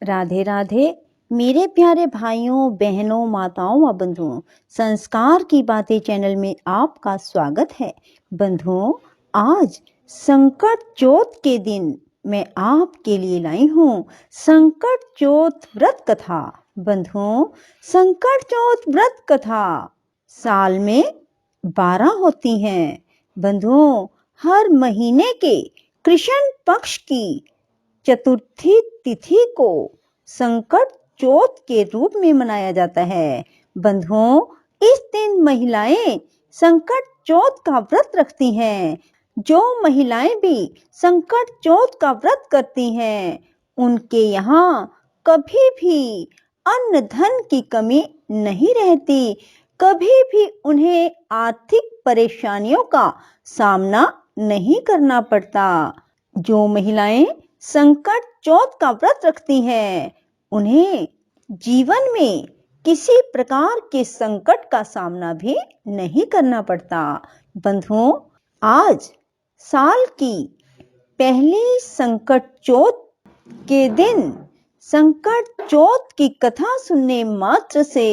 राधे राधे मेरे प्यारे भाइयों बहनों माताओं व बंधुओं, संस्कार की बातें चैनल में आपका स्वागत है। बंधुओं, आज संकट चौथ के दिन मैं आपके लिए लाई हूँ संकट चौथ व्रत कथा। बंधुओं, संकट चौथ व्रत कथा साल में 12 होती हैं। बंधुओं, हर महीने के कृष्ण पक्ष की चतुर्थी तिथि को संकट चौथ के रूप में मनाया जाता है। बंधुओं, इस दिन महिलाएं संकट चौथ का व्रत रखती हैं। जो महिलाएं भी संकट चौथ का व्रत करती हैं, उनके यहाँ कभी भी अन्न धन की कमी नहीं रहती, कभी भी उन्हें आर्थिक परेशानियों का सामना नहीं करना पड़ता। जो महिलाएं संकट चौथ का व्रत रखती हैं, उन्हें जीवन में किसी प्रकार के संकट का सामना भी नहीं करना पड़ता। बंधुओं, आज साल की पहली संकट चौथ के दिन संकट चौथ की कथा सुनने मात्र से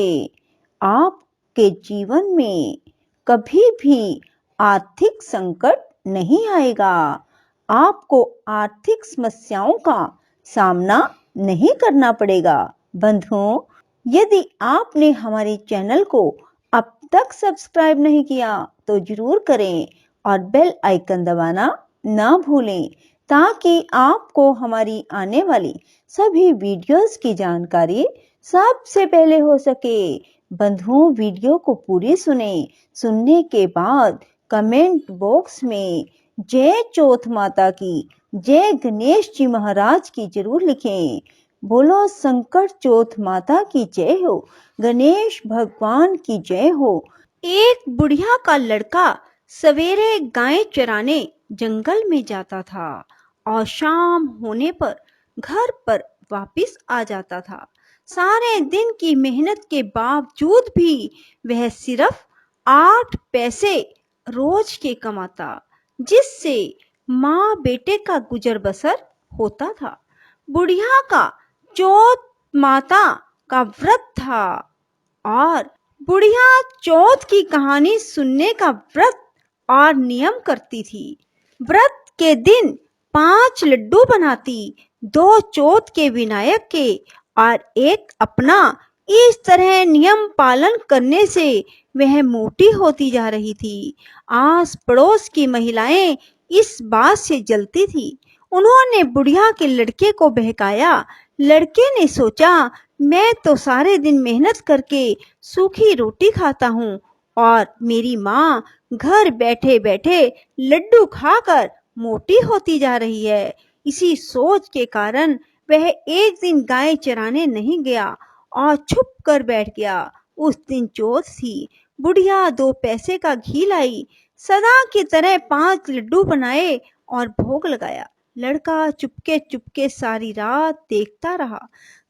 आपके जीवन में कभी भी आर्थिक संकट नहीं आएगा। आपको आर्थिक समस्याओं का सामना नहीं करना पड़ेगा। बंधुओं, यदि आपने हमारे चैनल को अब तक सब्सक्राइब नहीं किया तो जरूर करें और बेल आइकन दबाना ना भूलें, ताकि आपको हमारी आने वाली सभी वीडियोस की जानकारी सबसे पहले हो सके। बंधुओं, वीडियो को पूरी सुनने के बाद कमेंट बॉक्स में जय चौथ माता की, जय गणेश जी महाराज की जरूर लिखें। बोलो संकट चौथ माता की जय हो, गणेश भगवान की जय हो। एक बुढ़िया का लड़का सवेरे गाय चराने जंगल में जाता था और शाम होने पर घर पर वापस आ जाता था। सारे दिन की मेहनत के बावजूद भी वह सिर्फ 8 पैसे रोज के कमाता, जिससे माँ बेटे का गुजर बसर होता था। बुढ़िया का चौथ माता का व्रत था और बुढ़िया चौथ की कहानी सुनने का व्रत और नियम करती थी। व्रत के दिन 5 लड्डू बनाती, 2 चौथ के विनायक के और एक अपना। इस तरह नियम पालन करने से वह मोटी होती जा रही थी। आस पड़ोस की महिलाएं इस बात से जलती थी। उन्होंने बुढ़िया के लड़के को बहकाया। लड़के ने सोचा, मैं तो सारे दिन मेहनत करके सूखी रोटी खाता हूँ और मेरी माँ घर बैठे बैठे लड्डू खाकर मोटी होती जा रही है। इसी सोच के कारण वह एक दिन गाय चराने नहीं गया और छुप कर बैठ गया। उस दिन चौथ थी। बुढ़िया 2 पैसे का घी लाई, सदा की तरह 5 लड्डू बनाए और भोग लगाया। लड़का चुपके चुपके सारी रात देखता रहा।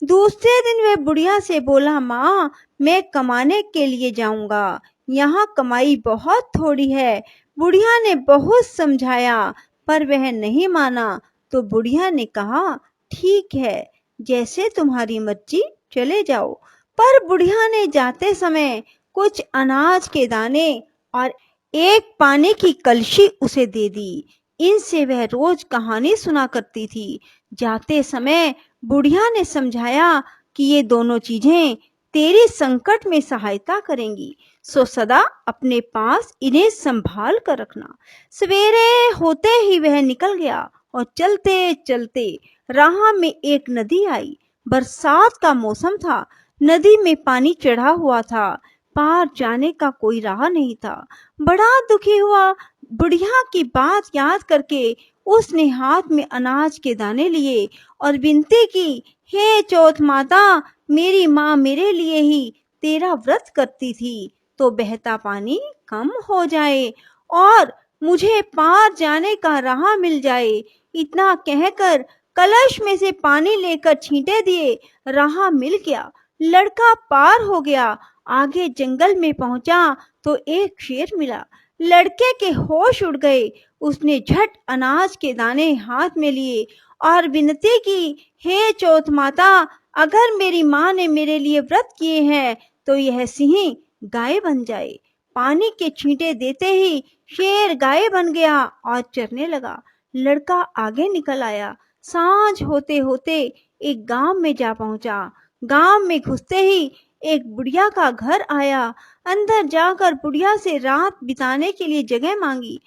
दूसरे दिन वह बुढ़िया से बोला, माँ, मैं कमाने के लिए जाऊंगा, यहाँ कमाई बहुत थोड़ी है। बुढ़िया ने बहुत समझाया पर वह नहीं माना। तो बुढ़िया ने कहा, ठीक है, जैसे तुम्हारी मर्जी, चले जाओ। पर बुढ़िया ने जाते समय कुछ अनाज के दाने और एक पानी की कलशी उसे दे दी। इनसे वह रोज कहानी सुना करती थी। जाते समय बुढ़िया ने समझाया कि ये दोनों चीजें तेरी संकट में सहायता करेंगी, सो सदा अपने पास इन्हें संभाल कर रखना। सवेरे होते ही वह निकल गया और चलते चलते राह में एक नदी आई। बरसात का मौसम था। नदी में पानी चढ़ा हुआ था। पार जाने का कोई राह नहीं था। बड़ा दुखी हुआ। बुढ़िया की बात याद करके उसने हाथ में अनाज के दाने लिए और विनती की, हे चौथ माता, मेरी माँ मेरे लिए ही तेरा व्रत करती थी, तो बहता पानी कम हो जाए और मुझे पार जाने का राह मिल जाए। इतना कहकर कलश में से पानी लेकर छींटे दिए। राह मिल गया। लड़का पार हो गया। आगे जंगल में पहुंचा तो एक शेर मिला। लड़के के होश उड़ गए। उसने झट अनाज के दाने हाथ में लिए और विनती की, हे चौथ माता, अगर मेरी माँ ने मेरे लिए व्रत किए हैं तो यह सिंह गाय बन जाए। पानी के छींटे देते ही शेर गाय बन गया और चरने लगा। लड़का आगे निकल आया। सांझ होते होते एक गांव में जा पहुंचा। गांव में घुसते ही एक बुढ़िया का घर आया। अंदर जाकर बुढ़िया से रात बिताने के लिए जगह मांगी।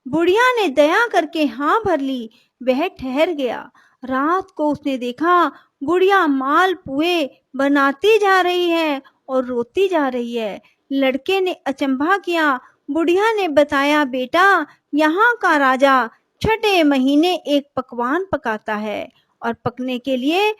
बुढ़िया ने दया करके हाँ भर ली। वह ठहर गया। रात को उसने देखा बुढ़िया माल पुए बनाती जा रही है और रोती जा रही है। लड़के ने अचंभा किया। बुढ़िया ने बताया, बेटा, यहाँ का राजा छठे महीने एक पकवान पकाता है और पकने के लिए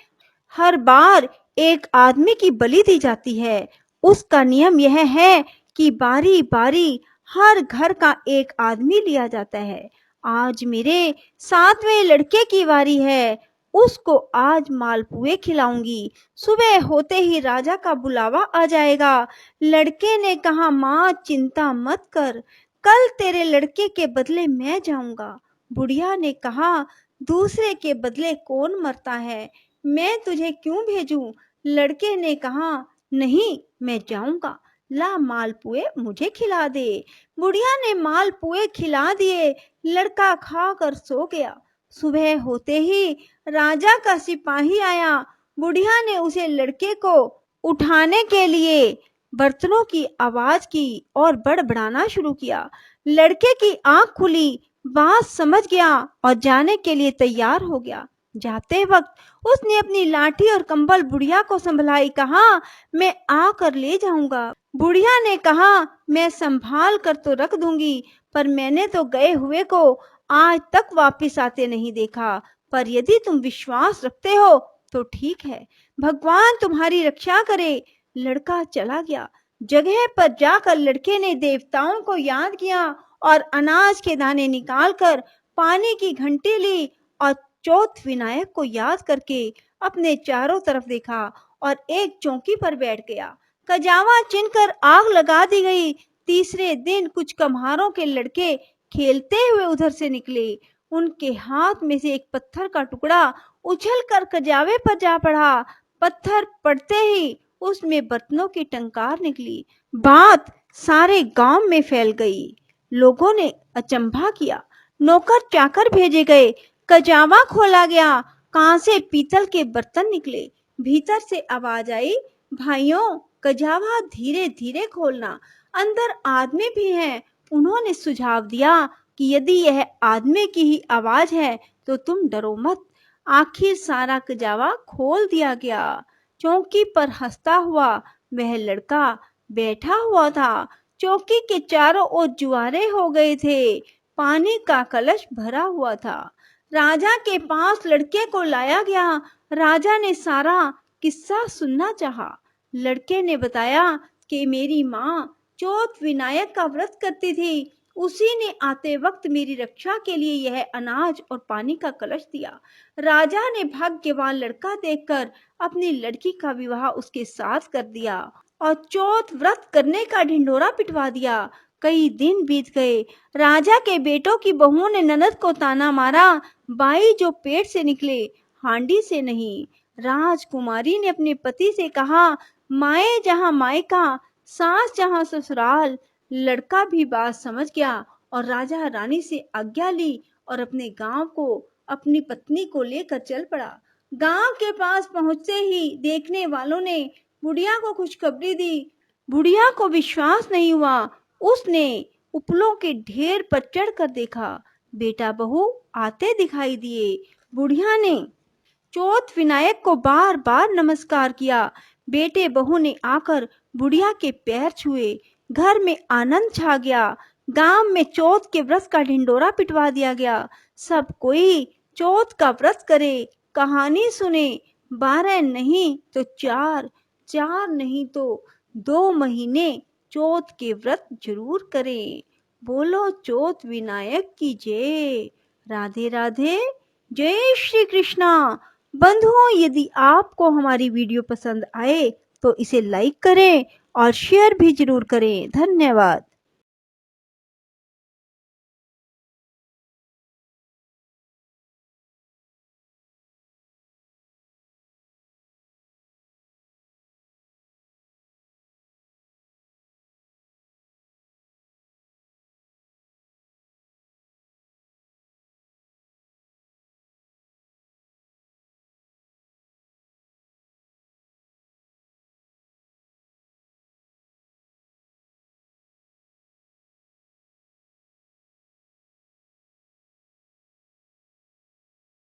हर बार एक आदमी की बलि दी जाती है। उसका नियम यह है कि बारी बारी हर घर का एक आदमी लिया जाता है। आज मेरे 7वें लड़के की बारी है। उसको आज मालपुए खिलाऊंगी। सुबह होते ही राजा का बुलावा आ जाएगा। लड़के ने कहा, माँ चिंता मत कर, कल तेरे लड़के के बदले मैं जाऊंगा। बुढ़िया ने कहा, दूसरे के बदले कौन मरता है, मैं तुझे क्यों भेजूं? लड़के ने कहा, नहीं, मैं जाऊंगा, ला मालपुए मुझे खिला दे। बुढ़िया ने मालपुए खिला दिए। लड़का खाकर सो गया। सुबह होते ही राजा का सिपाही आया। बुढ़िया ने उसे लड़के को उठाने के लिए बर्तनों की आवाज की और बड़बड़ाना शुरू किया। लड़के की आंख खुली, बात समझ गया और जाने के लिए तैयार हो गया। जाते वक्त उसने अपनी लाठी और कंबल बुढ़िया को संभलाई। कहा, मैं आकर ले जाऊंगा। बुढ़िया ने कहा, मैं संभाल कर तो रख दूंगी, पर मैंने तो गए हुए को आज तक वापस आते नहीं देखा। पर यदि तुम विश्वास रखते हो तो ठीक है, भगवान तुम्हारी रक्षा करे। लड़का चला गया। जगह पर जाकर लड़के ने देवताओं को याद किया और अनाज के दाने निकालकर पानी की घंटी ली और चौथ विनायक को याद करके अपने चारों तरफ देखा और एक चौकी पर बैठ गया। कजावा चिनकर आग लगा दी गई। तीसरे दिन कुछ कम्हारों के लड़के खेलते हुए उधर से निकले। उनके हाथ में से एक पत्थर का टुकड़ा उछलकर कजावे पर जा पड़ा। पत्थर पड़ते ही उसमें बर्तनों की टंकार निकली। बात सारे गांव में फैल गई। लोगों ने अचंभा किया। नौकर चाकर भेजे गए। कजावा खोला गया। कांसे पीतल के बर्तन निकले। भीतर से आवाज आई, भाइयों, कजावा धीरे धीरे खोलना, अंदर आदमी भी हैं। उन्होंने सुझाव दिया कि यदि यह आदमी की ही आवाज है तो तुम डरो मत। आखिर सारा कजावा खोल दिया गया। चौकी पर हंसता हुआ वह लड़का बैठा हुआ था। चौकी के चारों ओर जुआरे हो गए थे। पानी का कलश भरा हुआ था। राजा के पास लड़के को लाया गया। राजा ने सारा किस्सा सुनना चाहा। लड़के ने बताया कि मेरी माँ चौथ विनायक का व्रत करती थी। उसी ने आते वक्त मेरी रक्षा के लिए यह अनाज और पानी का कलश दिया। राजा ने भाग्यवान लड़का देखकर अपनी लड़की का विवाह उसके साथ कर दिया और चौथ व्रत करने का ढिंढोरा पिटवा दिया। कई दिन बीत गए। राजा के बेटों की बहुओं ने ननद को ताना मारा, बाई जो पेट से निकले, हांडी से नहीं। राजकुमारी ने अपने पति से कहा, माए जहाँ मायका, सास जहाँ ससुराल। लड़का भी बात समझ गया और राजा रानी से आज्ञा ली और अपने गांव को अपनी पत्नी को लेकर चल पड़ा। गांव के पास पहुंचते ही देखने वालों ने बुढ़िया को खुशखबरी दी। बुढ़िया को विश्वास नहीं हुआ। उसने उपलों के ढेर पर चढ़कर देखा। बेटा बहू आते दिखाई दिए। बुढ़िया ने चौथ विनायक को बार बार नमस्कार किया। बेटे बहू ने आकर बुढ़िया के पैर छुए। घर में आनंद छा गया। गांव में चौथ के व्रत का ढिंडोरा पिटवा दिया गया। सब कोई चौथ का व्रत करे, कहानी सुने। 12 नहीं तो 4, 4 नहीं तो 2 महीने चौथ के व्रत जरूर करें। बोलो चौथ विनायक की जय। राधे राधे। जय श्री कृष्णा। बंधुओं, यदि आपको हमारी वीडियो पसंद आए तो इसे लाइक करें और शेयर भी जरूर करें। धन्यवाद।